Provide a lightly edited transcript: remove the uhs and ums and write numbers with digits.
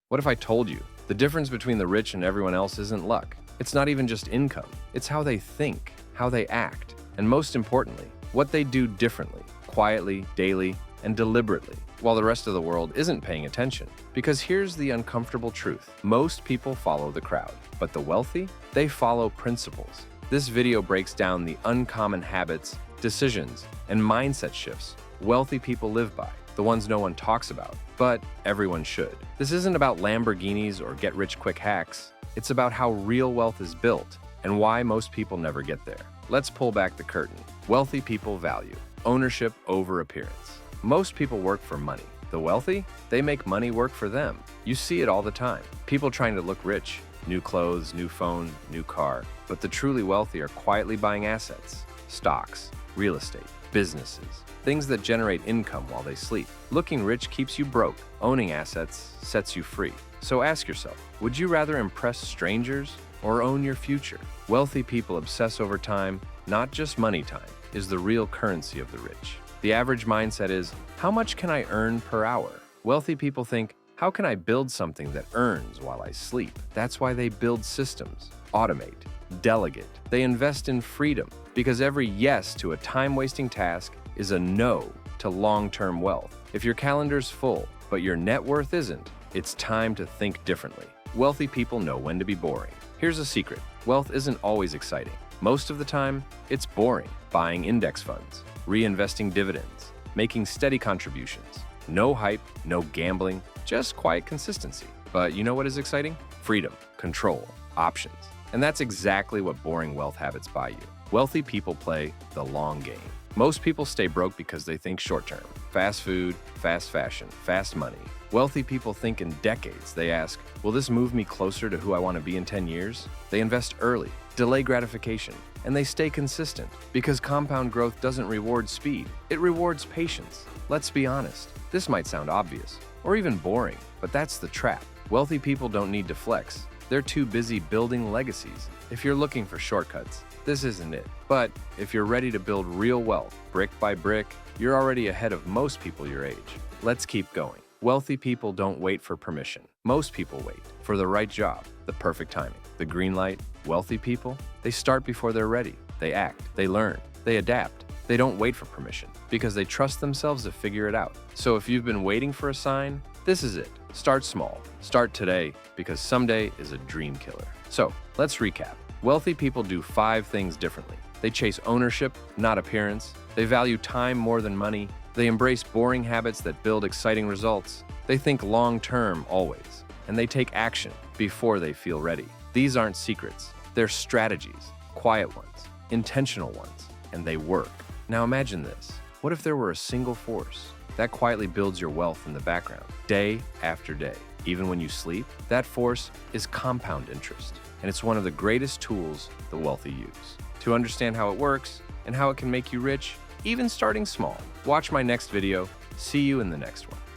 What if I told you the difference between the rich and everyone else isn't luck? It's not even just income. It's how they think, how they act, and most importantly, what they do differently, quietly, daily, and deliberately, while the rest of the world isn't paying attention. Because here's the uncomfortable truth. Most people follow the crowd, but the wealthy, they follow principles. This video breaks down the uncommon habits, decisions, and mindset shifts wealthy people live by, the ones no one talks about, but everyone should. This isn't about Lamborghinis or get-rich-quick hacks. It's about how real wealth is built and why most people never get there. Let's pull back the curtain. Wealthy people value ownership over appearance. Most people work for money. The wealthy, they make money work for them. You see it all the time. People trying to look rich, new clothes, new phone, new car. But the truly wealthy are quietly buying assets, stocks, real estate, businesses, things that generate income while they sleep. Looking rich keeps you broke. Owning assets sets you free. So ask yourself, would you rather impress strangers or own your future? Wealthy people obsess over time, not just money. Time is the real currency of the rich. The average mindset is, how much can I earn per hour? Wealthy people think, how can I build something that earns while I sleep? That's why they build systems, automate, delegate. They invest in freedom because every yes to a time-wasting task is a no to long-term wealth. If your calendar's full, but your net worth isn't, it's time to think differently. Wealthy people know when to be boring. Here's a secret. Wealth isn't always exciting. Most of the time, it's boring. Buying index funds, reinvesting dividends, making steady contributions. No hype, no gambling, just quiet consistency. But you know what is exciting? Freedom, control, options. And that's exactly what boring wealth habits buy you. Wealthy people play the long game. Most people stay broke because they think short-term. Fast food, fast fashion, fast money. Wealthy people think in decades. They ask, will this move me closer to who I want to be in 10 years? They invest early, delay gratification, and they stay consistent because compound growth doesn't reward speed. It rewards patience. Let's be honest. This might sound obvious or even boring, but that's the trap. Wealthy people don't need to flex. They're too busy building legacies. If you're looking for shortcuts, this isn't it. But if you're ready to build real wealth, brick by brick, you're already ahead of most people your age. Let's keep going. Wealthy people don't wait for permission. Most people wait for the right job, the perfect timing, the green light. Wealthy people, they start before they're ready. They act, they learn, they adapt. They don't wait for permission because they trust themselves to figure it out. So if you've been waiting for a sign, this is it. Start small. Start today because someday is a dream killer. So let's recap. Wealthy people do 5 things differently. They chase ownership, not appearance. They value time more than money. They embrace boring habits that build exciting results. They think long-term always. And they take action before they feel ready. These aren't secrets. They're strategies, quiet ones, intentional ones, and they work. Now imagine this. What if there were a single force that quietly builds your wealth in the background, day after day? Even when you sleep, that force is compound interest, and it's one of the greatest tools the wealthy use. To understand how it works and how it can make you rich, even starting small, watch my next video. See you in the next one.